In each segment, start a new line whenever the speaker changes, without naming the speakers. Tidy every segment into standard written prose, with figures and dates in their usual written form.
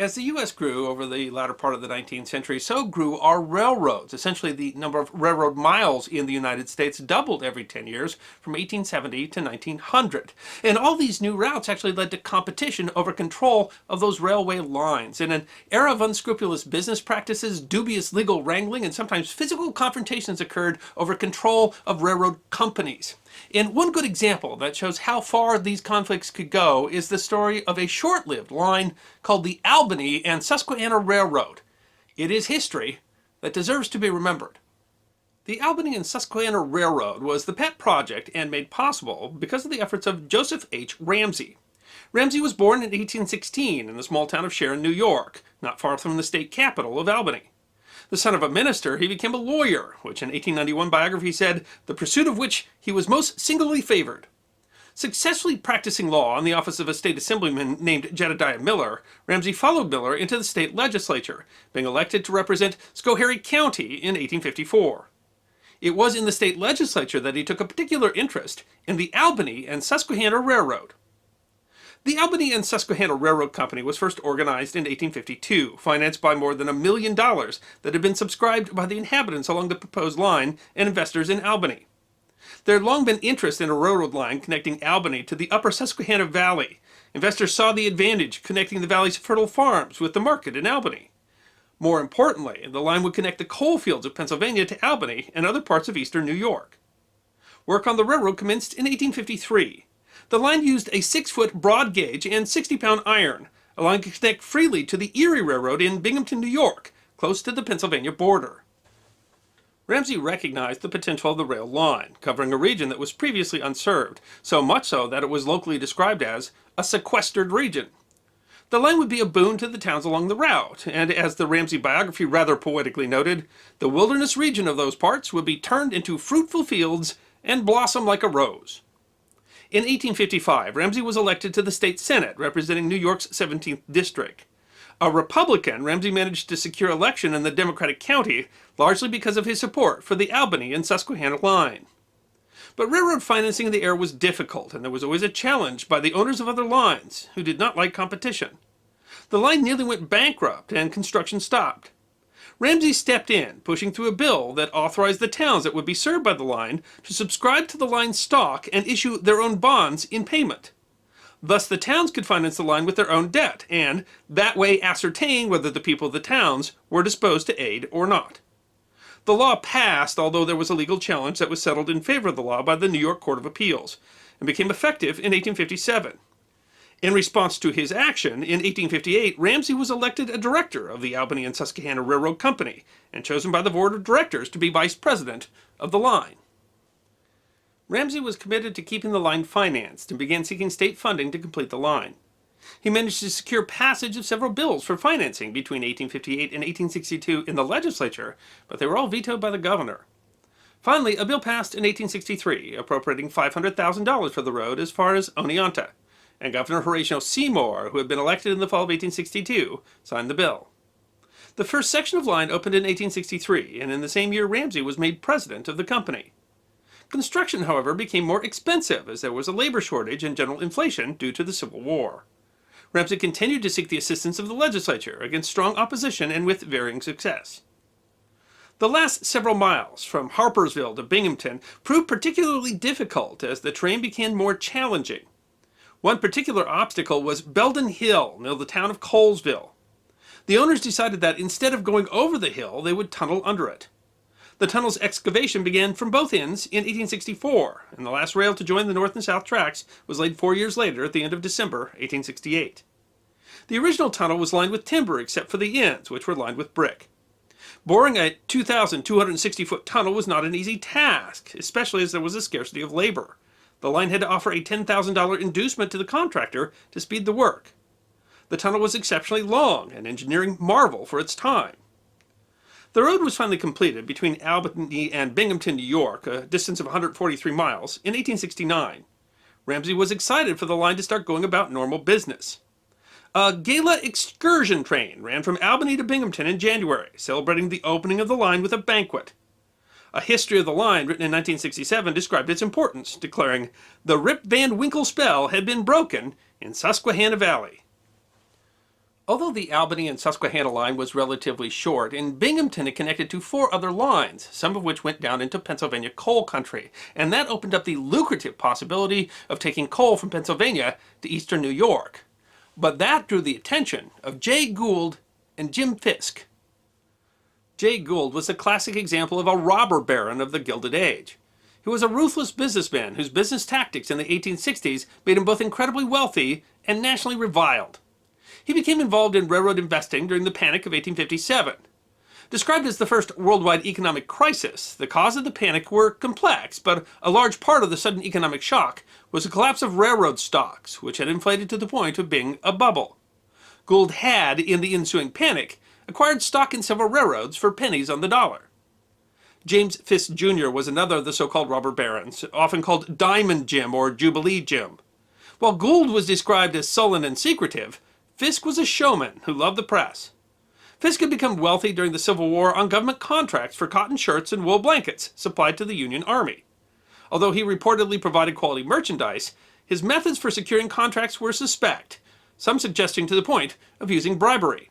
As the U.S. grew over the latter part of the 19th century, so grew our railroads. Essentially, the number of railroad miles in the United States doubled every 10 years from 1870 to 1900. And all these new routes actually led to competition over control of those railway lines. In an era of unscrupulous business practices, dubious legal wrangling, and sometimes physical confrontations occurred over control of railroad companies. And one good example that shows how far these conflicts could go is the story of a short-lived line called the Albany and Susquehanna Railroad. It is history that deserves to be remembered. The Albany and Susquehanna Railroad was the pet project and made possible because of the efforts of Joseph H. Ramsey. Ramsey was born in 1816 in the small town of Sharon, New York, not far from the state capital of Albany. The son of a minister, he became a lawyer, which an 1891 biography said, the pursuit of which he was most singly favored. Successfully practicing law in the office of a state assemblyman named Jedediah Miller, Ramsey followed Miller into the state legislature, being elected to represent Schoharie County in 1854. It was in the state legislature that he took a particular interest in the Albany and Susquehanna Railroad. The Albany and Susquehanna Railroad Company was first organized in 1852, financed by more than $1 million that had been subscribed by the inhabitants along the proposed line and investors in Albany. There had long been interest in a railroad line connecting Albany to the upper Susquehanna Valley. Investors saw the advantage connecting the valley's fertile farms with the market in Albany. More importantly, the line would connect the coal fields of Pennsylvania to Albany and other parts of eastern New York. Work on the railroad commenced in 1853. The line used a 6-foot broad gauge and 60-pound iron. A line could connect freely to the Erie Railroad in Binghamton, New York, close to the Pennsylvania border. Ramsey recognized the potential of the rail line, covering a region that was previously unserved, so much so that it was locally described as a sequestered region. The line would be a boon to the towns along the route, and as the Ramsey biography rather poetically noted, the wilderness region of those parts would be turned into fruitful fields and blossom like a rose. In 1855, Ramsey was elected to the state senate, representing New York's 17th district. A Republican, Ramsey managed to secure election in the Democratic county, largely because of his support for the Albany and Susquehanna line. But railroad financing in the era was difficult, and there was always a challenge by the owners of other lines, who did not like competition. The line nearly went bankrupt, and construction stopped. Ramsey stepped in, pushing through a bill that authorized the towns that would be served by the line to subscribe to the line's stock and issue their own bonds in payment. Thus, the towns could finance the line with their own debt, and that way ascertain whether the people of the towns were disposed to aid or not. The law passed, although there was a legal challenge that was settled in favor of the law by the New York Court of Appeals, and became effective in 1857. In response to his action, in 1858, Ramsey was elected a director of the Albany and Susquehanna Railroad Company, and chosen by the board of directors to be vice president of the line. Ramsey was committed to keeping the line financed, and began seeking state funding to complete the line. He managed to secure passage of several bills for financing between 1858 and 1862 in the legislature, but they were all vetoed by the governor. Finally, a bill passed in 1863, appropriating $500,000 for the road as far as Oneonta, and Governor Horatio Seymour, who had been elected in the fall of 1862, signed the bill. The first section of line opened in 1863, and in the same year Ramsey was made president of the company. Construction, however, became more expensive as there was a labor shortage and general inflation due to the Civil War. Ramsey continued to seek the assistance of the legislature against strong opposition and with varying success. The last several miles, from Harpersville to Binghamton, proved particularly difficult as the terrain became more challenging. One particular obstacle was Belden Hill, near the town of Colesville. The owners decided that instead of going over the hill, they would tunnel under it. The tunnel's excavation began from both ends in 1864, and the last rail to join the north and south tracks was laid 4 years later at the end of December 1868. The original tunnel was lined with timber except for the ends, which were lined with brick. Boring a 2,260-foot tunnel was not an easy task, especially as there was a scarcity of labor. The line had to offer a $10,000 inducement to the contractor to speed the work. The tunnel was exceptionally long, an engineering marvel for its time. The road was finally completed between Albany and Binghamton, New York, a distance of 143 miles, in 1869. Ramsey was excited for the line to start going about normal business. A gala excursion train ran from Albany to Binghamton in January, celebrating the opening of the line with a banquet. A history of the line, written in 1967, described its importance, declaring, "The Rip Van Winkle spell had been broken in Susquehanna Valley." Although the Albany and Susquehanna line was relatively short, in Binghamton it connected to 4 other lines, some of which went down into Pennsylvania coal country, and that opened up the lucrative possibility of taking coal from Pennsylvania to eastern New York. But that drew the attention of Jay Gould and Jim Fisk. Jay Gould was a classic example of a robber baron of the Gilded Age. He was a ruthless businessman whose business tactics in the 1860s made him both incredibly wealthy and nationally reviled. He became involved in railroad investing during the Panic of 1857. Described as the first worldwide economic crisis, the cause of the panic were complex, but a large part of the sudden economic shock was the collapse of railroad stocks, which had inflated to the point of being a bubble. Gould had, in the ensuing panic, acquired stock in several railroads for pennies on the dollar. James Fisk Jr. was another of the so-called robber barons, often called Diamond Jim or Jubilee Jim. While Gould was described as sullen and secretive, Fisk was a showman who loved the press. Fisk had become wealthy during the Civil War on government contracts for cotton shirts and wool blankets supplied to the Union Army. Although he reportedly provided quality merchandise, his methods for securing contracts were suspect, some suggesting to the point of using bribery.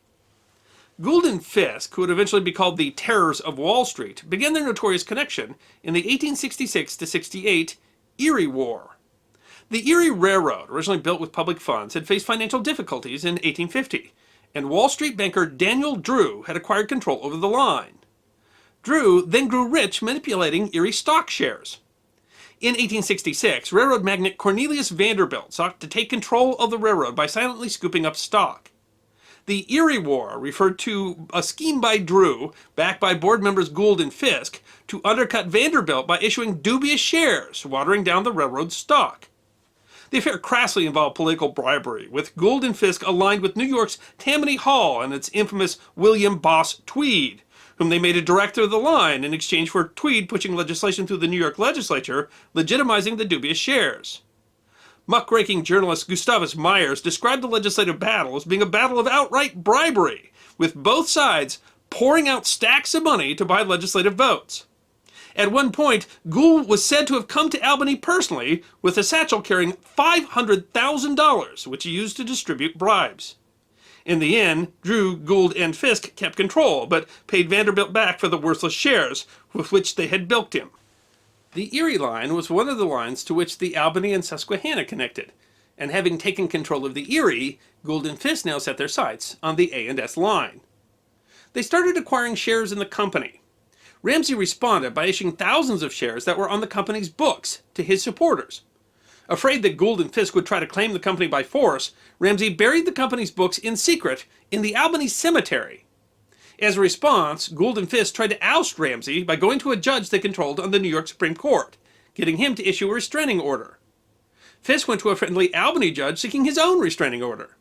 Gould and Fisk, who would eventually be called the Terrors of Wall Street, began their notorious connection in the 1866-68 Erie War. The Erie Railroad, originally built with public funds, had faced financial difficulties in 1850, and Wall Street banker Daniel Drew had acquired control over the line. Drew then grew rich manipulating Erie stock shares. In 1866, railroad magnate Cornelius Vanderbilt sought to take control of the railroad by silently scooping up stock. The Erie War referred to a scheme by Drew, backed by board members Gould and Fisk, to undercut Vanderbilt by issuing dubious shares, watering down the railroad's stock. The affair crassly involved political bribery, with Gould and Fisk aligned with New York's Tammany Hall and its infamous William Boss Tweed, whom they made a director of the line in exchange for Tweed pushing legislation through the New York legislature, legitimizing the dubious shares. Muckraking journalist Gustavus Myers described the legislative battle as being a battle of outright bribery, with both sides pouring out stacks of money to buy legislative votes. At one point, Gould was said to have come to Albany personally with a satchel carrying $500,000, which he used to distribute bribes. In the end, Drew, Gould, and Fisk kept control, but paid Vanderbilt back for the worthless shares with which they had bilked him. The Erie line was one of the lines to which the Albany and Susquehanna connected, and having taken control of the Erie, Gould and Fisk now set their sights on the A&S line. They started acquiring shares in the company. Ramsey responded by issuing thousands of shares that were on the company's books to his supporters. Afraid that Gould and Fisk would try to claim the company by force, Ramsey buried the company's books in secret in the Albany Cemetery. As a response, Gould and Fisk tried to oust Ramsey by going to a judge they controlled on the New York Supreme Court, getting him to issue a restraining order. Fisk went to a friendly Albany judge seeking his own restraining order.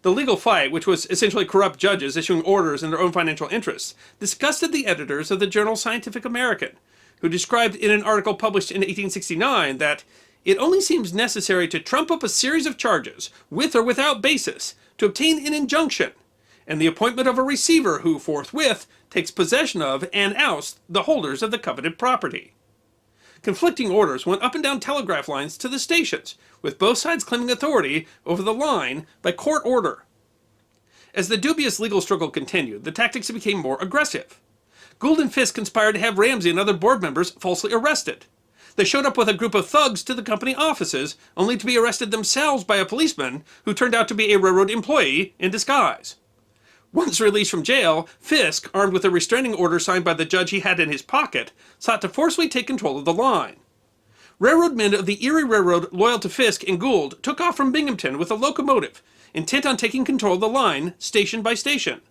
The legal fight, which was essentially corrupt judges issuing orders in their own financial interests, disgusted the editors of the journal Scientific American, who described in an article published in 1869 that it only seems necessary to trump up a series of charges, with or without basis, to obtain an injunction, and the appointment of a receiver who forthwith takes possession of and ousts the holders of the coveted property. Conflicting orders went up and down telegraph lines to the stations, with both sides claiming authority over the line by court order. As the dubious legal struggle continued, the tactics became more aggressive. Gould and Fisk conspired to have Ramsey and other board members falsely arrested. They showed up with a group of thugs to the company offices, only to be arrested themselves by a policeman who turned out to be a railroad employee in disguise. Once released from jail, Fisk, armed with a restraining order signed by the judge he had in his pocket, sought to forcibly take control of the line. Railroad men of the Erie Railroad loyal to Fisk and Gould took off from Binghamton with a locomotive, intent on taking control of the line, station by station.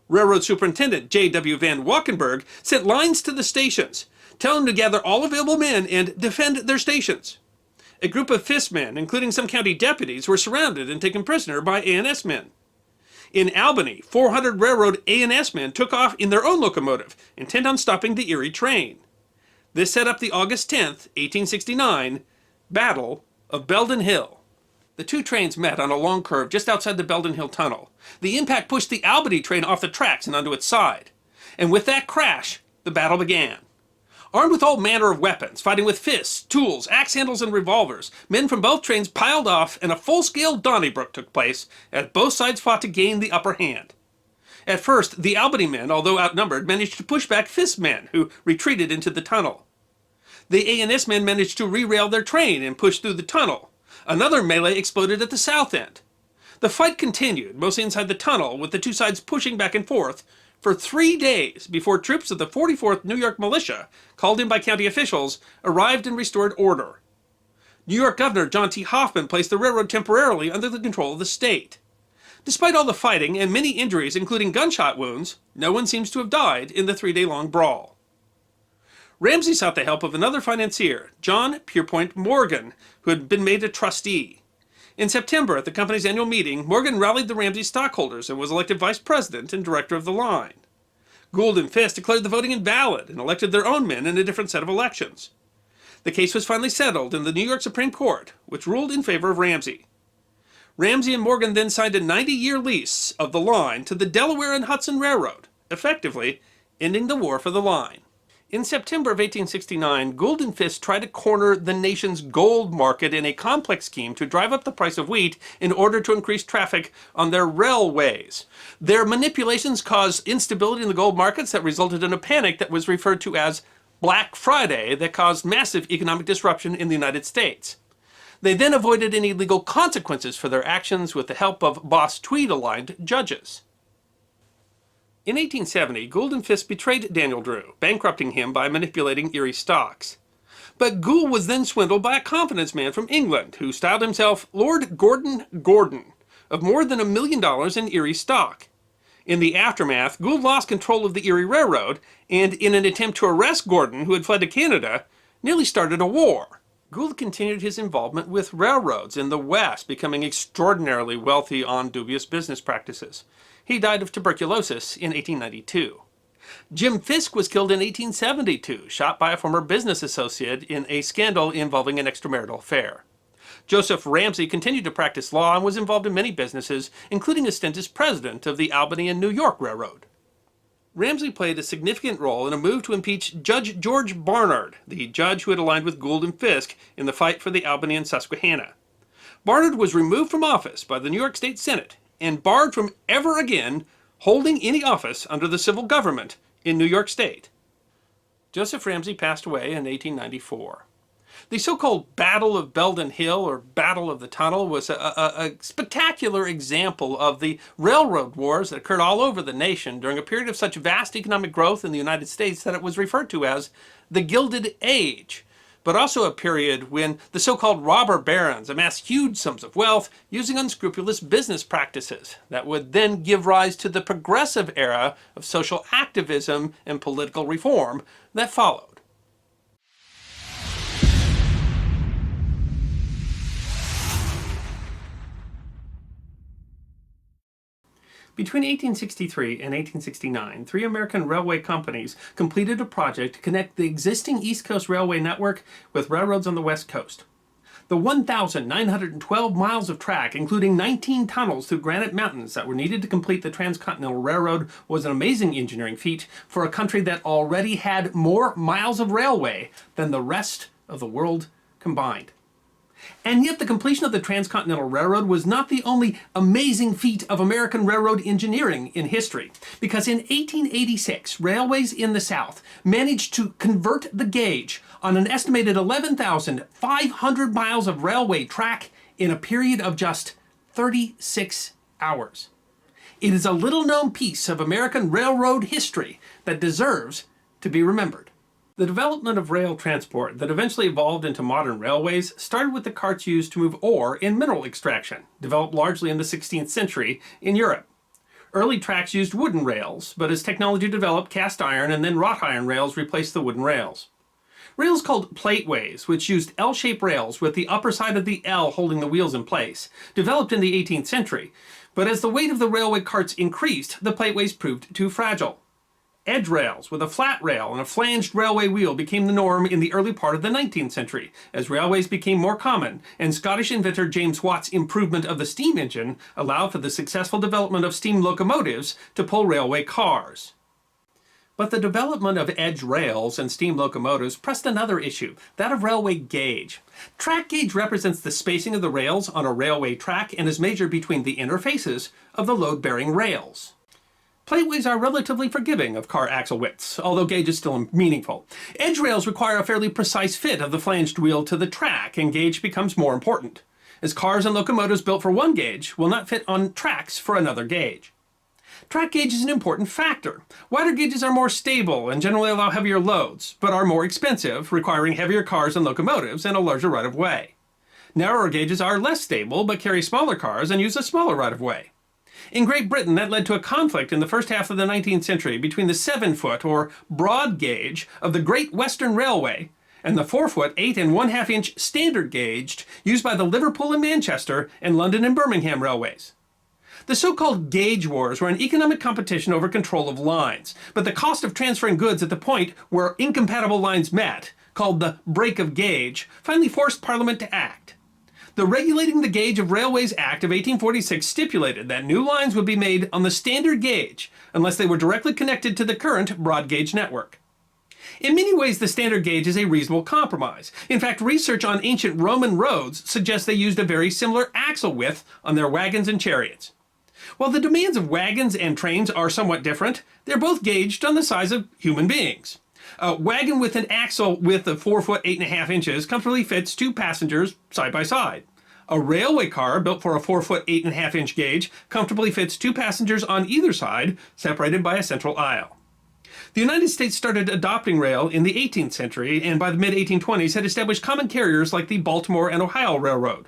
Railroad Superintendent J.W. Van Walkenburg sent lines to the stations, telling them to gather all available men and defend their stations. A group of Fisk men, including some county deputies, were surrounded and taken prisoner by A&S men. In Albany, 400 railroad A&S men took off in their own locomotive, intent on stopping the Erie train. This set up the August 10th, 1869, Battle of Belden Hill. The two trains met on a long curve just outside the Belden Hill Tunnel. The impact pushed the Albany train off the tracks and onto its side. And with that crash, the battle began. Armed with all manner of weapons, fighting with fists, tools, axe handles, and revolvers, men from both trains piled off, and a full-scale Donnybrook took place as both sides fought to gain the upper hand. At first, the Albany men, although outnumbered, managed to push back Fisk's men, who retreated into the tunnel. The A&S men managed to re-rail their train and push through the tunnel. Another melee exploded at the south end. The fight continued, mostly inside the tunnel, with the two sides pushing back and forth, for 3 days before troops of the 44th New York Militia, called in by county officials, arrived and restored order. New York Governor John T. Hoffman placed the railroad temporarily under the control of the state. Despite all the fighting and many injuries, including gunshot wounds, no one seems to have died in the 3-day-long brawl. Ramsey sought the help of another financier, John Pierpont Morgan, who had been made a trustee. In September, at the company's annual meeting, Morgan rallied the Ramsey stockholders and was elected vice president and director of the line. Gould and Fisk declared the voting invalid and elected their own men in a different set of elections. The case was finally settled in the New York Supreme Court, which ruled in favor of Ramsey. Ramsey and Morgan then signed a 90-year lease of the line to the Delaware and Hudson Railroad, effectively ending the war for the line. In September of 1869, Gould and Fisk tried to corner the nation's gold market in a complex scheme to drive up the price of wheat in order to increase traffic on their railways. Their manipulations caused instability in the gold markets that resulted in a panic that was referred to as Black Friday that caused massive economic disruption in the United States. They then avoided any legal consequences for their actions with the help of Boss Tweed-aligned judges. In 1870, Gould and Fisk betrayed Daniel Drew, bankrupting him by manipulating Erie stocks. But Gould was then swindled by a confidence man from England who styled himself Lord Gordon Gordon, of more than $1 million in Erie stock. In the aftermath, Gould lost control of the Erie Railroad, and in an attempt to arrest Gordon, who had fled to Canada, nearly started a war. Gould continued his involvement with railroads in the West, becoming extraordinarily wealthy on dubious business practices. He died of tuberculosis in 1892. Jim Fisk was killed in 1872, shot by a former business associate in a scandal involving an extramarital affair. Joseph Ramsey continued to practice law and was involved in many businesses, including a stint as president of the Albany and New York Railroad. Ramsey played a significant role in a move to impeach Judge George Barnard, the judge who had aligned with Gould and Fisk in the fight for the Albany and Susquehanna. Barnard was removed from office by the New York State Senate and barred from ever again holding any office under the civil government in New York State. Joseph Ramsey passed away in 1894. The so-called Battle of Belden Hill, or Battle of the Tunnel, was a spectacular example of the railroad wars that occurred all over the nation during a period of such vast economic growth in the United States that it was referred to as the Gilded Age, but also a period when the so-called robber barons amassed huge sums of wealth using unscrupulous business practices that would then give rise to the progressive era of social activism and political reform that followed. Between 1863 and 1869, 3 American railway companies completed a project to connect the existing East Coast railway network with railroads on the West Coast. The 1,912 miles of track, including 19 tunnels through granite mountains that were needed to complete the Transcontinental Railroad, was an amazing engineering feat for a country that already had more miles of railway than the rest of the world combined. And yet the completion of the Transcontinental Railroad was not the only amazing feat of American railroad engineering in history, because in 1886, railways in the South managed to convert the gauge on an estimated 11,500 miles of railway track in a period of just 36 hours. It is a little-known piece of American railroad history that deserves to be remembered. The development of rail transport that eventually evolved into modern railways started with the carts used to move ore in mineral extraction, developed largely in the 16th century in Europe. Early tracks used wooden rails, but as technology developed, cast iron and then wrought iron rails replaced the wooden rails. Rails called plateways, which used L-shaped rails with the upper side of the L holding the wheels in place, developed in the 18th century, but as the weight of the railway carts increased, the plateways proved too fragile. Edge rails with a flat rail and a flanged railway wheel became the norm in the early part of the 19th century, as railways became more common, and Scottish inventor James Watt's improvement of the steam engine allowed for the successful development of steam locomotives to pull railway cars. But the development of edge rails and steam locomotives pressed another issue, that of railway gauge. Track gauge represents the spacing of the rails on a railway track and is measured between the interfaces of the load-bearing rails. Plateways are relatively forgiving of car axle widths, although gauge is still meaningful. Edge rails require a fairly precise fit of the flanged wheel to the track, and gauge becomes more important, as cars and locomotives built for one gauge will not fit on tracks for another gauge. Track gauge is an important factor. Wider gauges are more stable and generally allow heavier loads, but are more expensive, requiring heavier cars and locomotives and a larger right-of-way. Narrower gauges are less stable, but carry smaller cars and use a smaller right-of-way. In Great Britain, that led to a conflict in the first half of the 19th century between the 7-foot, or broad gauge, of the Great Western Railway and the 4-foot, 8 1/2 inch standard gauge used by the Liverpool and Manchester and London and Birmingham railways. The so-called gauge wars were an economic competition over control of lines, but the cost of transferring goods at the point where incompatible lines met, called the break of gauge, finally forced Parliament to act. The Regulating the Gauge of Railways Act of 1846 stipulated that new lines would be made on the standard gauge unless they were directly connected to the current broad gauge network. In many ways, the standard gauge is a reasonable compromise. In fact, research on ancient Roman roads suggests they used a very similar axle width on their wagons and chariots. While the demands of wagons and trains are somewhat different, they're both gauged on the size of human beings. A wagon with an axle width of 4 foot 8 1/2 inches comfortably fits 2 passengers side by side. A railway car built for a 4 foot 8 1/2 inch gauge comfortably fits 2 passengers on either side, separated by a central aisle. The United States started adopting rail in the 18th century, and by the mid-1820s had established common carriers like the Baltimore and Ohio Railroad.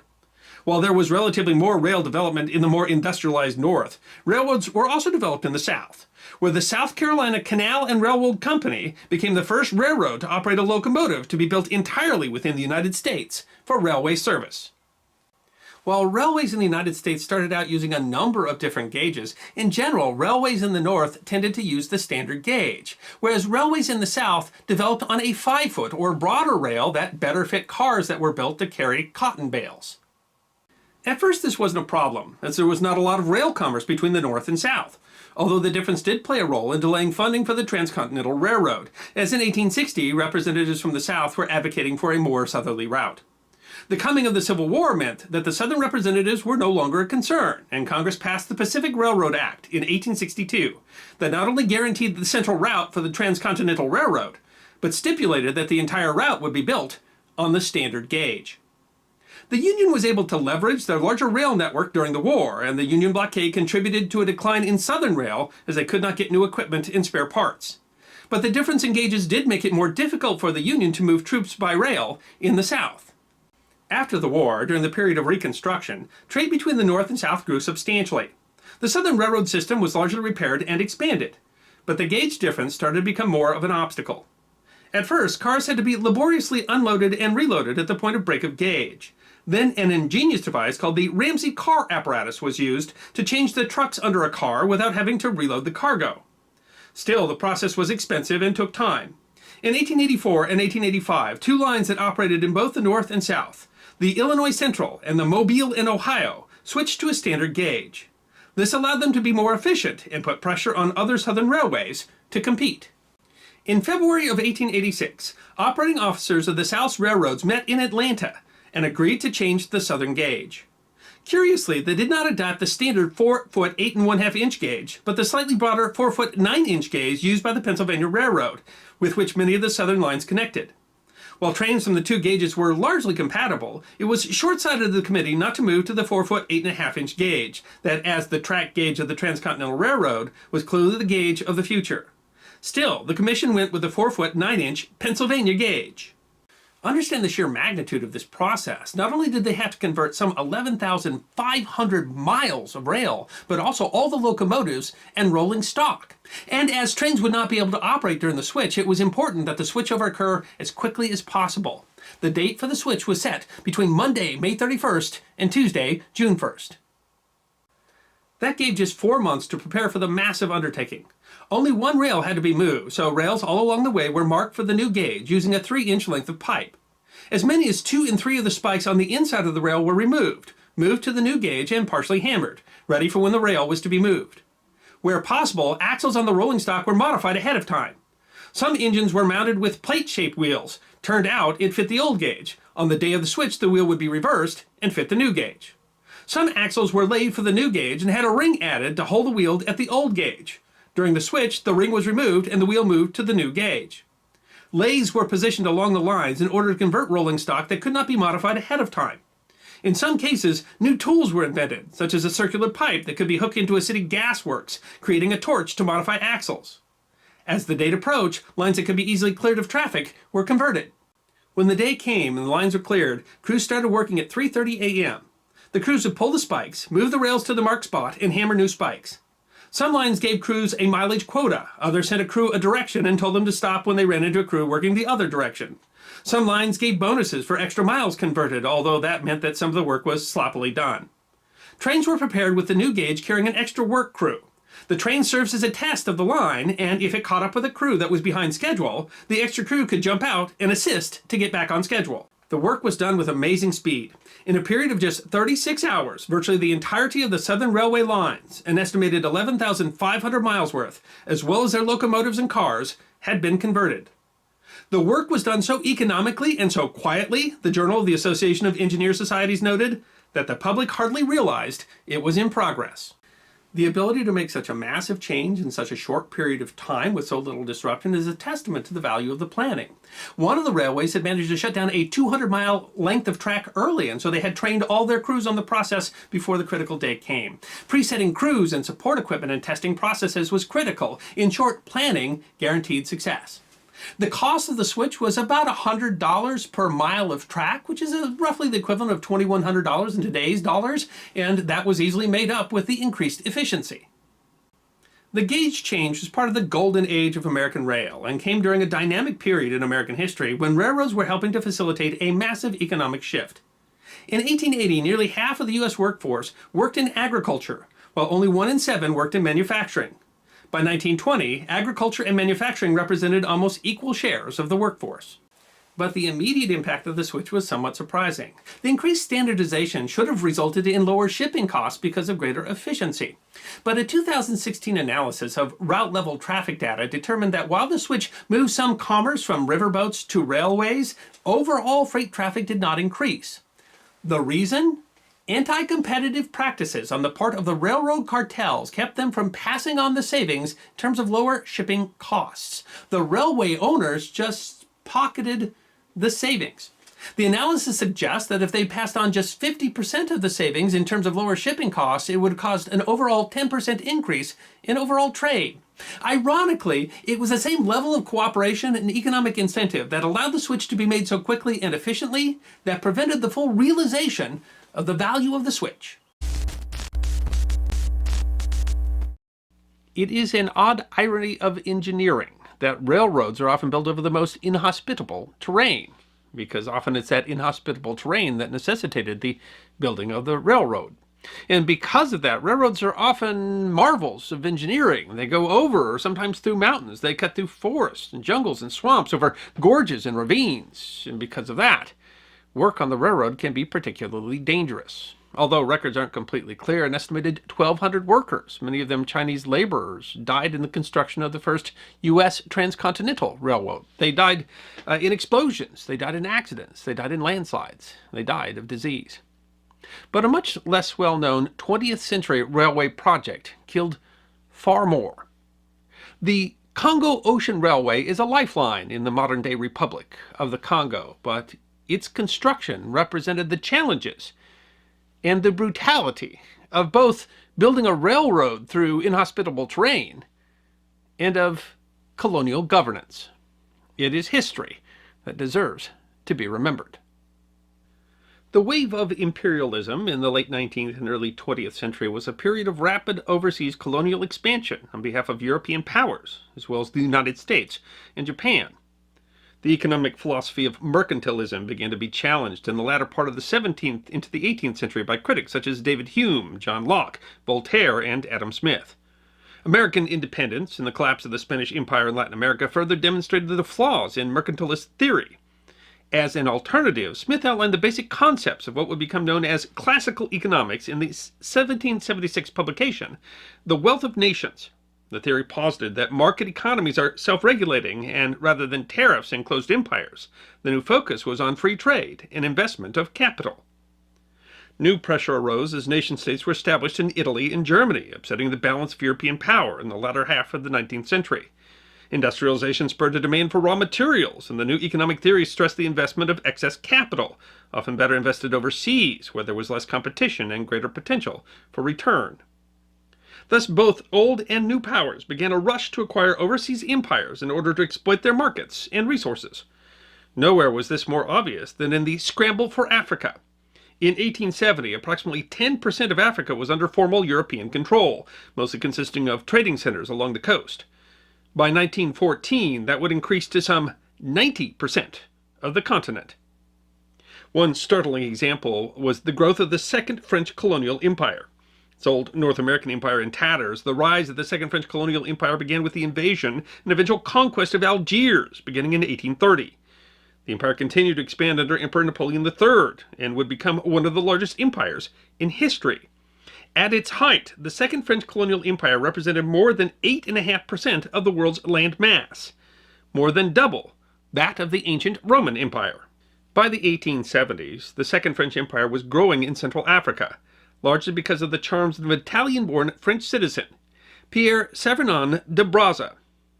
While there was relatively more rail development in the more industrialized North, railroads were also developed in the South, where the South Carolina Canal and Railroad Company became the first railroad to operate a locomotive to be built entirely within the United States for railway service. While railways in the United States started out using a number of different gauges, in general, railways in the North tended to use the standard gauge, whereas railways in the South developed on a 5-foot or broader rail that better fit cars that were built to carry cotton bales. At first, this wasn't a problem, as there was not a lot of rail commerce between the North and South, although the difference did play a role in delaying funding for the Transcontinental Railroad, as in 1860, representatives from the South were advocating for a more southerly route. The coming of the Civil War meant that the Southern representatives were no longer a concern, and Congress passed the Pacific Railroad Act in 1862 that not only guaranteed the central route for the Transcontinental Railroad, but stipulated that the entire route would be built on the standard gauge. The Union was able to leverage their larger rail network during the war, and the Union blockade contributed to a decline in Southern rail as they could not get new equipment and spare parts. But the difference in gauges did make it more difficult for the Union to move troops by rail in the South. After the war, during the period of Reconstruction, trade between the North and South grew substantially. The Southern railroad system was largely repaired and expanded, but the gauge difference started to become more of an obstacle. At first, cars had to be laboriously unloaded and reloaded at the point of break of gauge. Then an ingenious device called the Ramsey car apparatus was used to change the trucks under a car without having to reload the cargo. Still, the process was expensive and took time. In 1884 and 1885, 2 lines that operated in both the North and South, the Illinois Central and the Mobile in Ohio, switched to a standard gauge. This allowed them to be more efficient and put pressure on other Southern railways to compete. In February of 1886, operating officers of the South's railroads met in Atlanta and agreed to change the Southern gauge. Curiously, they did not adopt the standard 4 foot 8 1/2 inch gauge, but the slightly broader 4 foot 9 inch gauge used by the Pennsylvania Railroad, with which many of the Southern lines connected. While trains from the 2 gauges were largely compatible, it was short-sighted of the committee not to move to the 4 foot 8 1/2 inch gauge, that as the track gauge of the Transcontinental Railroad was clearly the gauge of the future. Still, the commission went with the 4 foot 9 inch Pennsylvania gauge. Understand the sheer magnitude of this process. Not only did they have to convert some 11,500 miles of rail, but also all the locomotives and rolling stock. And as trains would not be able to operate during the switch, it was important that the switchover occur as quickly as possible. The date for the switch was set between Monday, May 31st, and Tuesday, June 1st. That gave just 4 months to prepare for the massive undertaking. Only 1 rail had to be moved, so rails all along the way were marked for the new gauge using a 3-inch length of pipe. As many as 2 and 3 of the spikes on the inside of the rail were moved to the new gauge and partially hammered, ready for when the rail was to be moved. Where possible, axles on the rolling stock were modified ahead of time. Some engines were mounted with plate-shaped wheels. Turned out it fit the old gauge. On the day of the switch, the wheel would be reversed and fit the new gauge. Some axles were laid for the new gauge and had a ring added to hold the wheel at the old gauge. During the switch, the ring was removed and the wheel moved to the new gauge. Lathes were positioned along the lines in order to convert rolling stock that could not be modified ahead of time. In some cases, new tools were invented, such as a circular pipe that could be hooked into a city gas works, creating a torch to modify axles. As the date approached, lines that could be easily cleared of traffic were converted. When the day came and the lines were cleared, crews started working at 3:30 a.m. The crews would pull the spikes, move the rails to the marked spot, and hammer new spikes. Some lines gave crews a mileage quota. Others sent a crew a direction and told them to stop when they ran into a crew working the other direction. Some lines gave bonuses for extra miles converted, although that meant that some of the work was sloppily done. Trains were prepared with the new gauge carrying an extra work crew. The train serves as a test of the line, and if it caught up with a crew that was behind schedule, the extra crew could jump out and assist to get back on schedule. The work was done with amazing speed. In a period of just 36 hours, virtually the entirety of the Southern Railway lines, an estimated 11,500 miles worth, as well as their locomotives and cars, had been converted. The work was done so economically and so quietly, the Journal of the Association of Engineer Societies noted, that the public hardly realized it was in progress. The ability to make such a massive change in such a short period of time with so little disruption is a testament to the value of the planning. One of the railways had managed to shut down a 200-mile length of track early, and so they had trained all their crews on the process before the critical day came. Presetting crews and support equipment and testing processes was critical. In short, planning guaranteed success. The cost of the switch was about $100 per mile of track, which is roughly the equivalent of $2,100 in today's dollars, and that was easily made up with the increased efficiency. The gauge change was part of the golden age of American rail and came during a dynamic period in American history when railroads were helping to facilitate a massive economic shift. In 1880, nearly half of the U.S. workforce worked in agriculture, while only 1 in 7 worked in manufacturing. By 1920, agriculture and manufacturing represented almost equal shares of the workforce. But the immediate impact of the switch was somewhat surprising. The increased standardization should have resulted in lower shipping costs because of greater efficiency. But a 2016 analysis of route-level traffic data determined that while the switch moved some commerce from riverboats to railways, overall freight traffic did not increase. The reason? Anti-competitive practices on the part of the railroad cartels kept them from passing on the savings in terms of lower shipping costs. The railway owners just pocketed the savings. The analysis suggests that if they passed on just 50% of the savings in terms of lower shipping costs, it would have caused an overall 10% increase in overall trade. Ironically, it was the same level of cooperation and economic incentive that allowed the switch to be made so quickly and efficiently that prevented the full realization of the value of the switch. It is an odd irony of engineering that railroads are often built over the most inhospitable terrain, because often it's that inhospitable terrain that necessitated the building of the railroad. And because of that, railroads are often marvels of engineering. They go over or sometimes through mountains. They cut through forests and jungles and swamps, over gorges and ravines. And because of that, work on the railroad can be particularly dangerous. Although records aren't completely clear, an estimated 1,200 workers, many of them Chinese laborers, died in the construction of the first U.S. transcontinental railroad. They died in explosions. They died in accidents. They died in landslides. They died of disease. But a much less well-known 20th century railway project killed far more. The Congo-Ocean Railway is a lifeline in the modern-day Republic of the Congo, but its construction represented the challenges and the brutality of both building a railroad through inhospitable terrain and of colonial governance. It is history that deserves to be remembered. The wave of imperialism in the late 19th and early 20th century was a period of rapid overseas colonial expansion on behalf of European powers, as well as the United States and Japan. The economic philosophy of mercantilism began to be challenged in the latter part of the 17th into the 18th century by critics such as David Hume, John Locke, Voltaire, and Adam Smith. American independence and the collapse of the Spanish Empire in Latin America further demonstrated the flaws in mercantilist theory. As an alternative, Smith outlined the basic concepts of what would become known as classical economics in the 1776 publication, The Wealth of Nations, The theory posited that market economies are self-regulating, and rather than tariffs and closed empires, the new focus was on free trade and investment of capital. New pressure arose as nation-states were established in Italy and Germany, upsetting the balance of European power in the latter half of the 19th century. Industrialization spurred a demand for raw materials, and the new economic theories stressed the investment of excess capital, often better invested overseas, where there was less competition and greater potential for return. Thus, both old and new powers began a rush to acquire overseas empires in order to exploit their markets and resources. Nowhere was this more obvious than in the scramble for Africa. In 1870, approximately 10% of Africa was under formal European control, mostly consisting of trading centers along the coast. By 1914, that would increase to some 90% of the continent. One startling example was the growth of the Second French Colonial Empire. Its old North American empire in tatters, the rise of the Second French Colonial Empire began with the invasion and eventual conquest of Algiers, beginning in 1830. The empire continued to expand under Emperor Napoleon III and would become one of the largest empires in history. At its height, the Second French Colonial Empire represented more than 8.5% of the world's land mass, more than double that of the ancient Roman Empire. By the 1870s, the Second French Empire was growing in Central Africa, largely because of the charms of an Italian-born French citizen, Pierre Savernon de Brazza.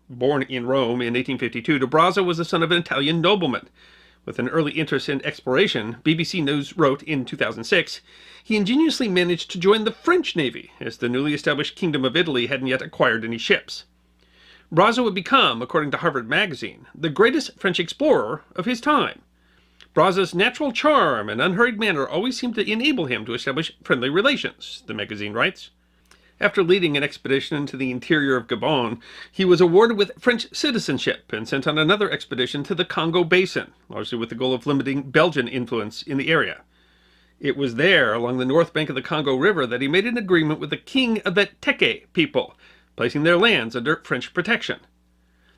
Born in Rome in 1852, de Brazza was the son of an Italian nobleman. With an early interest in exploration, BBC News wrote in 2006, he ingeniously managed to join the French Navy, as the newly established Kingdom of Italy hadn't yet acquired any ships. Brazza would become, according to Harvard Magazine, the greatest French explorer of his time. Brazza's natural charm and unhurried manner always seemed to enable him to establish friendly relations, the magazine writes. After leading an expedition into the interior of Gabon, he was awarded with French citizenship and sent on another expedition to the Congo Basin, largely with the goal of limiting Belgian influence in the area. It was there, along the north bank of the Congo River, that he made an agreement with the king of the Teke people, placing their lands under French protection.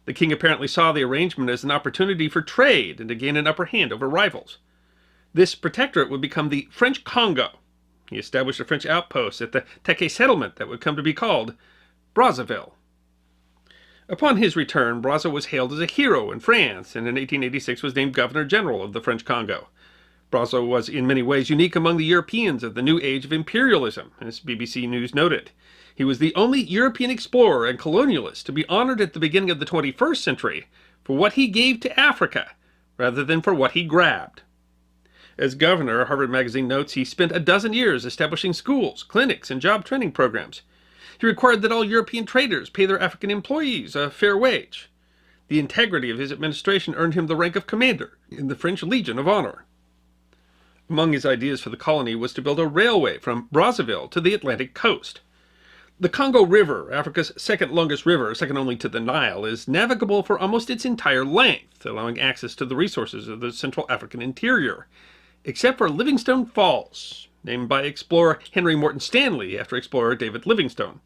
The king apparently saw the arrangement as an opportunity for trade and to gain an upper hand over rivals. This protectorate would become the French Congo. He established a French outpost at the Teke settlement that would come to be called Brazzaville. Upon his return, Brazza was hailed as a hero in France, and in 1886 was named Governor-General of the French Congo. Brazza was in many ways unique among the Europeans of the new age of imperialism, as BBC News noted. He was the only European explorer and colonialist to be honored at the beginning of the 21st century for what he gave to Africa, rather than for what he grabbed. As governor, Harvard Magazine notes, he spent a dozen years establishing schools, clinics, and job training programs. He required that all European traders pay their African employees a fair wage. The integrity of his administration earned him the rank of commander in the French Legion of Honor. Among his ideas for the colony was to build a railway from Brazzaville to the Atlantic coast. The Congo River, Africa's second longest river, second only to the Nile, is navigable for almost its entire length, allowing access to the resources of the Central African interior, except for Livingstone Falls, named by explorer Henry Morton Stanley after explorer David Livingstone.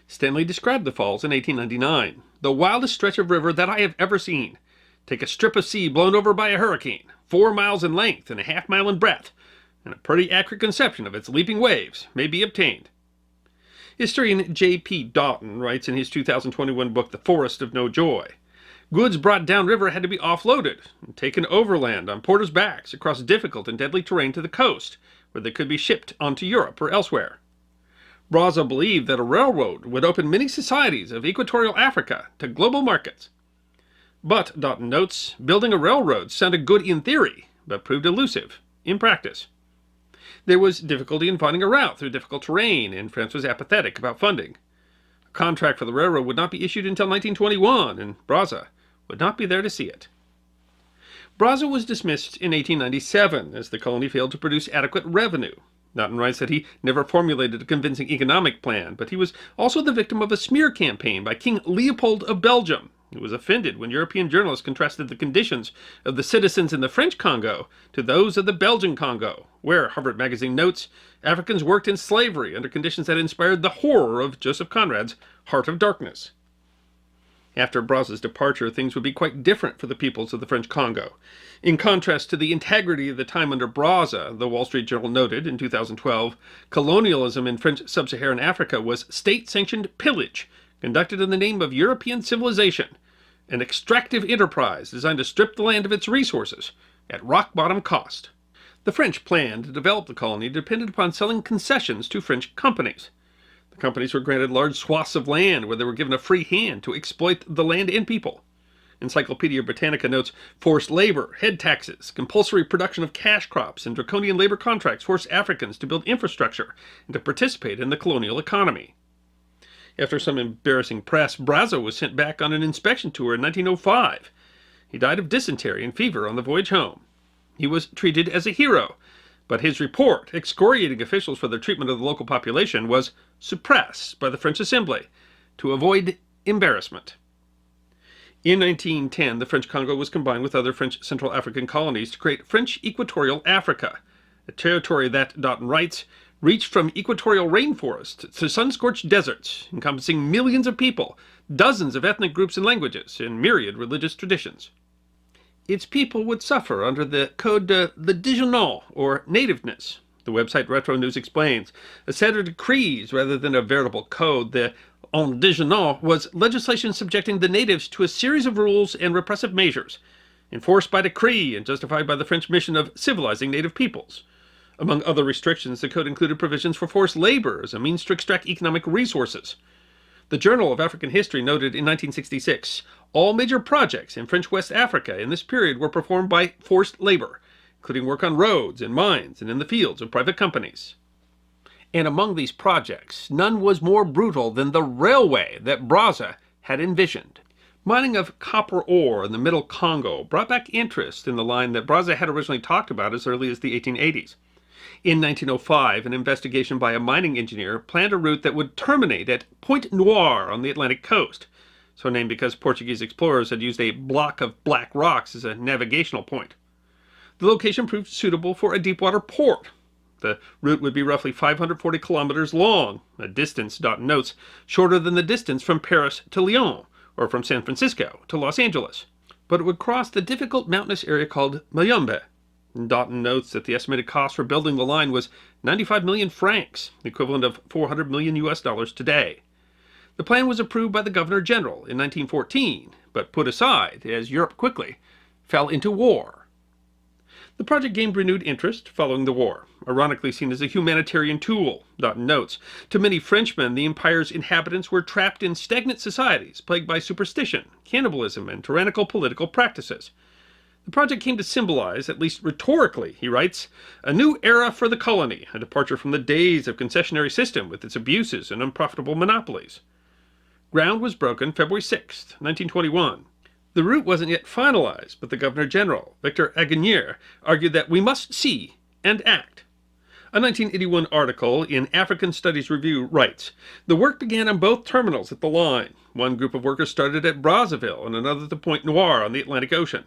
Stanley described the falls in 1899, the wildest stretch of river that I have ever seen. Take a strip of sea blown over by a hurricane, 4 miles in length and a half-mile in breadth, and a pretty accurate conception of its leaping waves may be obtained. Historian J.P. Doughton writes in his 2021 book, The Forest of No Joy, goods brought downriver had to be offloaded and taken overland on porters' backs across difficult and deadly terrain to the coast, where they could be shipped on to Europe or elsewhere. Brazza believed that a railroad would open many societies of equatorial Africa to global markets. But, Doughton notes, building a railroad sounded good in theory, but proved elusive in practice. There was difficulty in finding a route through difficult terrain, and France was apathetic about funding. A contract for the railroad would not be issued until 1921, and Brazza would not be there to see it. Brazza was dismissed in 1897 as the colony failed to produce adequate revenue. Doughton writes that he never formulated a convincing economic plan, but he was also the victim of a smear campaign by King Leopold of Belgium, who was offended when European journalists contrasted the conditions of the citizens in the French Congo to those of the Belgian Congo, where, Harvard Magazine notes, Africans worked in slavery under conditions that inspired the horror of Joseph Conrad's Heart of Darkness. After Brazza's departure, things would be quite different for the peoples of the French Congo. In contrast to the integrity of the time under Brazza, the Wall Street Journal noted in 2012, colonialism in French sub-Saharan Africa was state-sanctioned pillage, conducted in the name of European civilization, an extractive enterprise designed to strip the land of its resources at rock-bottom cost. The French plan to develop the colony depended upon selling concessions to French companies. The companies were granted large swaths of land where they were given a free hand to exploit the land and people. Encyclopedia Britannica notes forced labor, head taxes, compulsory production of cash crops, and draconian labor contracts forced Africans to build infrastructure and to participate in the colonial economy. After some embarrassing press, Brazza was sent back on an inspection tour in 1905. He died of dysentery and fever on the voyage home. He was treated as a hero, but his report, excoriating officials for their treatment of the local population, was suppressed by the French Assembly to avoid embarrassment. In 1910, the French Congo was combined with other French Central African colonies to create French Equatorial Africa, a territory that, Doughton writes, reached from equatorial rainforests to sun-scorched deserts, encompassing millions of people, dozens of ethnic groups and languages, and myriad religious traditions. Its people would suffer under the Code de l'Indigène, or nativeness. The website Retro News explains. A set of decrees rather than a veritable code, the Indigène was legislation subjecting the natives to a series of rules and repressive measures, enforced by decree and justified by the French mission of civilizing native peoples. Among other restrictions, the code included provisions for forced labor as a means to extract economic resources. The Journal of African History noted in 1966, all major projects in French West Africa in this period were performed by forced labor, including work on roads and mines and in the fields of private companies. And among these projects, none was more brutal than the railway that Brazza had envisioned. Mining of copper ore in the Middle Congo brought back interest in the line that Brazza had originally talked about as early as the 1880s. In 1905, an investigation by a mining engineer planned a route that would terminate at Point Noir on the Atlantic coast, so named because Portuguese explorers had used a block of black rocks as a navigational point. The location proved suitable for a deepwater port. The route would be roughly 540 kilometers long, a distance, Doughton notes, shorter than the distance from Paris to Lyon, or from San Francisco to Los Angeles. But it would cross the difficult mountainous area called Mayombe. Doughton notes that the estimated cost for building the line was 95 million francs, the equivalent of $400 million today. The plan was approved by the Governor General in 1914, but put aside as Europe quickly fell into war. The project gained renewed interest following the war, ironically seen as a humanitarian tool, Doughton notes. To many Frenchmen, the empire's inhabitants were trapped in stagnant societies plagued by superstition, cannibalism, and tyrannical political practices. The project came to symbolize, at least rhetorically, he writes, a new era for the colony, a departure from the days of concessionary system with its abuses and unprofitable monopolies. Ground was broken February 6, 1921. The route wasn't yet finalized, but the Governor General, Victor Aguirre, argued that we must see and act. A 1981 article in African Studies Review writes, the work began on both terminals at the line. One group of workers started at Brazzaville and another at the Point Noir on the Atlantic Ocean.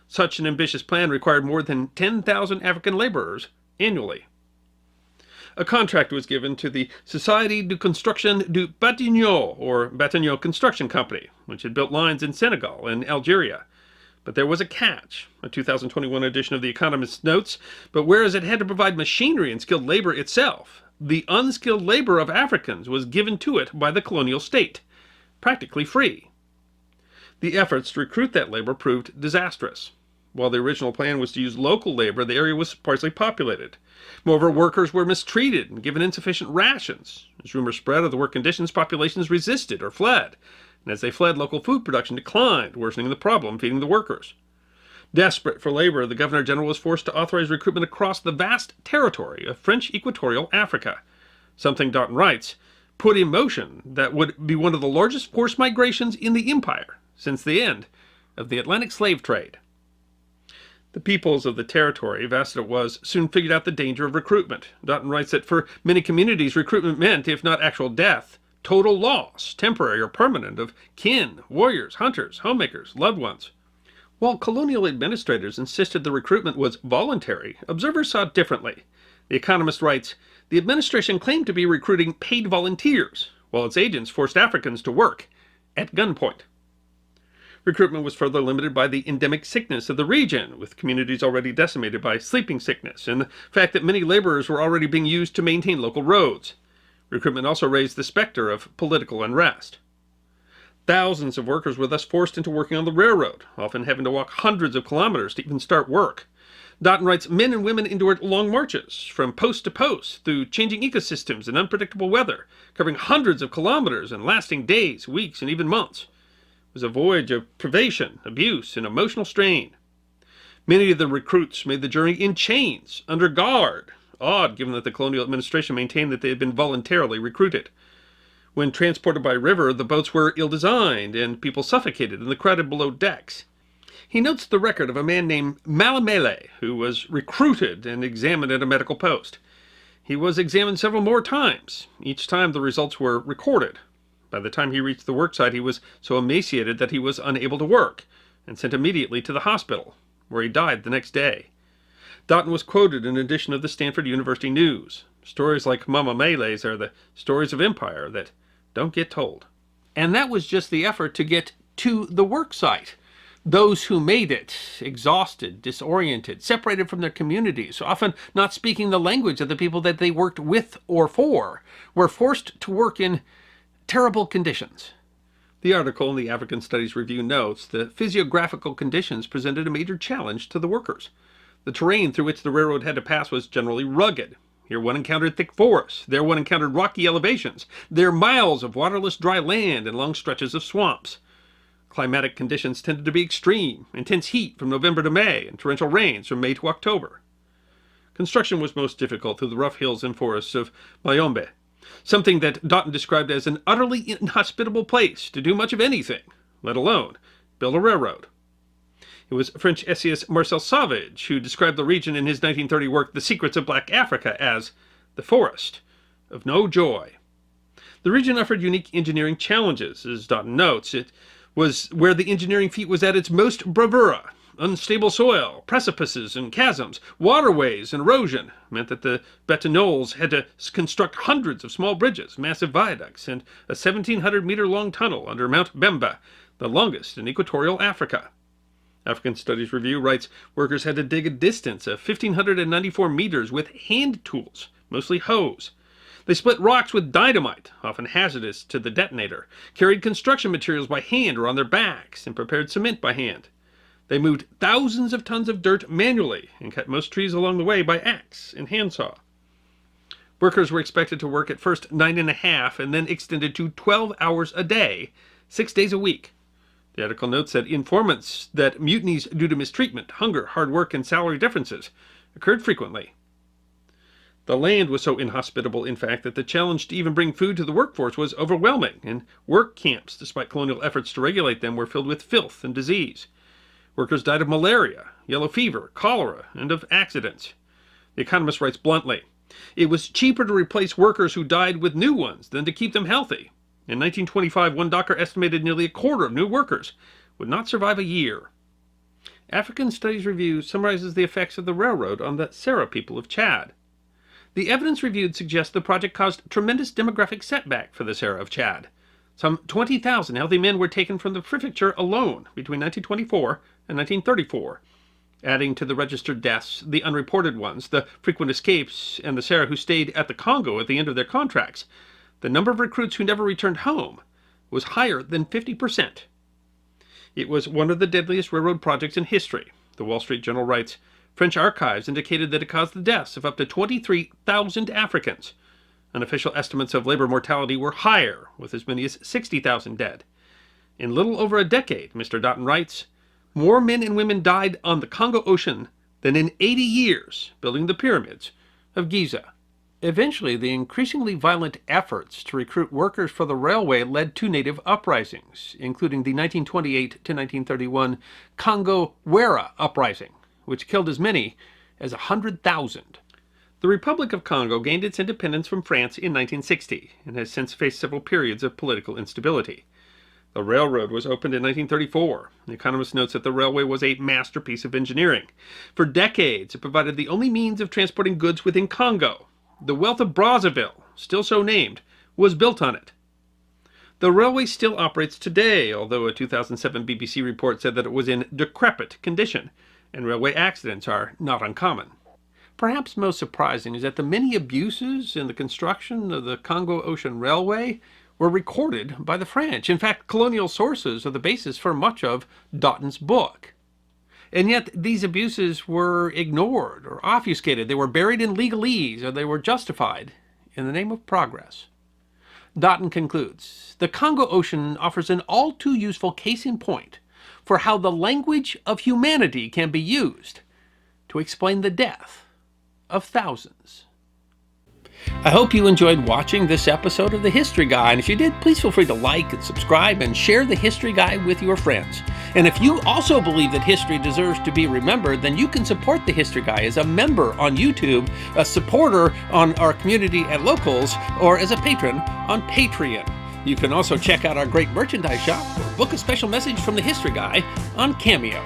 Such an ambitious plan required more than 10,000 African laborers annually. A contract was given to the Société de Construction du Batignolles, or Batignolles Construction Company, which had built lines in Senegal and Algeria. But there was a catch. A 2021 edition of The Economist notes, but whereas it had to provide machinery and skilled labor itself, the unskilled labor of Africans was given to it by the colonial state, practically free. The efforts to recruit that labor proved disastrous. While the original plan was to use local labor, the area was sparsely populated. Moreover, workers were mistreated and given insufficient rations. As rumors spread of the work conditions, populations resisted or fled. And as they fled, local food production declined, worsening the problem feeding the workers. Desperate for labor, the Governor General was forced to authorize recruitment across the vast territory of French Equatorial Africa. Something, Doughton writes, put in motion that would be one of the largest forced migrations in the empire since the end of the Atlantic slave trade. The peoples of the territory, vast as it was, soon figured out the danger of recruitment. Doughton writes that for many communities, recruitment meant, if not actual death, total loss, temporary or permanent, of kin, warriors, hunters, homemakers, loved ones. While colonial administrators insisted the recruitment was voluntary, observers saw it differently. The Economist writes, the administration claimed to be recruiting paid volunteers, while its agents forced Africans to work at gunpoint. Recruitment was further limited by the endemic sickness of the region, with communities already decimated by sleeping sickness, and the fact that many laborers were already being used to maintain local roads. Recruitment also raised the specter of political unrest. Thousands of workers were thus forced into working on the railroad, often having to walk hundreds of kilometers to even start work. Doughton writes, men and women endured long marches from post to post through changing ecosystems and unpredictable weather, covering hundreds of kilometers and lasting days, weeks, and even months. It was a voyage of privation, abuse, and emotional strain. Many of the recruits made the journey in chains, under guard, odd given that the colonial administration maintained that they had been voluntarily recruited. When transported by river, the boats were ill-designed, and people suffocated in the crowded below decks. He notes the record of a man named Malamele, who was recruited and examined at a medical post. He was examined several more times. Each time the results were recorded. By the time he reached the worksite, he was so emaciated that he was unable to work, and sent immediately to the hospital, where he died the next day. Doughton was quoted in an edition of the Stanford University News. Stories like Mama Mele's are the stories of empire that don't get told. And that was just the effort to get to the worksite. Those who made it, exhausted, disoriented, separated from their communities, often not speaking the language of the people that they worked with or for, were forced to work in terrible conditions. The article in the African Studies Review notes the physiographical conditions presented a major challenge to the workers. The terrain through which the railroad had to pass was generally rugged. Here one encountered thick forests, there one encountered rocky elevations, there miles of waterless dry land and long stretches of swamps. Climatic conditions tended to be extreme, intense heat from November to May, and torrential rains from May to October. Construction was most difficult through the rough hills and forests of Mayombe, something that Doughton described as an utterly inhospitable place to do much of anything, let alone build a railroad. It was French essayist Marcel Sauvage who described the region in his 1930 work The Secrets of Black Africa as the forest of no joy. The region offered unique engineering challenges, as Doughton notes. It was where the engineering feat was at its most bravura. Unstable soil, precipices and chasms, waterways and erosion meant that the Betignolles had to construct hundreds of small bridges, massive viaducts, and a 1,700-meter-long tunnel under Mount Bemba, the longest in equatorial Africa. African Studies Review writes, workers had to dig a distance of 1,594 meters with hand tools, mostly hoes. They split rocks with dynamite, often hazardous to the detonator, carried construction materials by hand or on their backs, and prepared cement by hand. They moved thousands of tons of dirt manually and cut most trees along the way by axe and handsaw. Workers were expected to work at first 9.5 and then extended to 12 hours a day, 6 days a week. The article notes that informants that mutinies due to mistreatment, hunger, hard work, and salary differences occurred frequently. The land was so inhospitable, in fact, that the challenge to even bring food to the workforce was overwhelming, and work camps, despite colonial efforts to regulate them, were filled with filth and disease. Workers died of malaria, yellow fever, cholera, and of accidents. The Economist writes bluntly, it was cheaper to replace workers who died with new ones than to keep them healthy. In 1925, one doctor estimated nearly a quarter of new workers would not survive a year. African Studies Review summarizes the effects of the railroad on the Sera people of Chad. The evidence reviewed suggests the project caused tremendous demographic setback for the Sera of Chad. Some 20,000 healthy men were taken from the prefecture alone between 1924 and 1934. Adding to the registered deaths, the unreported ones, the frequent escapes, and the Sera who stayed at the Congo at the end of their contracts, the number of recruits who never returned home was higher than 50%. It was one of the deadliest railroad projects in history. The Wall Street Journal writes, French archives indicated that it caused the deaths of up to 23,000 Africans. Unofficial estimates of labor mortality were higher, with as many as 60,000 dead. In little over a decade, Mr. Doughton writes, more men and women died on the Congo-Ocean than in 80 years building the pyramids of Giza. Eventually, the increasingly violent efforts to recruit workers for the railway led to native uprisings, including the 1928 to 1931 Congo-Wera uprising, which killed as many as 100,000. The Republic of Congo gained its independence from France in 1960 and has since faced several periods of political instability. The railroad was opened in 1934. The Economist notes that the railway was a masterpiece of engineering. For decades, it provided the only means of transporting goods within Congo. The wealth of Brazzaville, still so named, was built on it. The railway still operates today, although a 2007 BBC report said that it was in decrepit condition, and railway accidents are not uncommon. Perhaps most surprising is that the many abuses in the construction of the Congo-Ocean Railway were recorded by the French. In fact, colonial sources are the basis for much of Daughton's book. And yet these abuses were ignored or obfuscated. They were buried in legalese, or they were justified in the name of progress. Daughton concludes, the Congo Ocean offers an all too useful case in point for how the language of humanity can be used to explain the death of thousands. I hope you enjoyed watching this episode of The History Guy, and if you did, please feel free to like and subscribe and share The History Guy with your friends. And if you also believe that history deserves to be remembered, then you can support The History Guy as a member on YouTube, a supporter on our community at Locals, or as a patron on Patreon. You can also check out our great merchandise shop or book a special message from The History Guy on Cameo.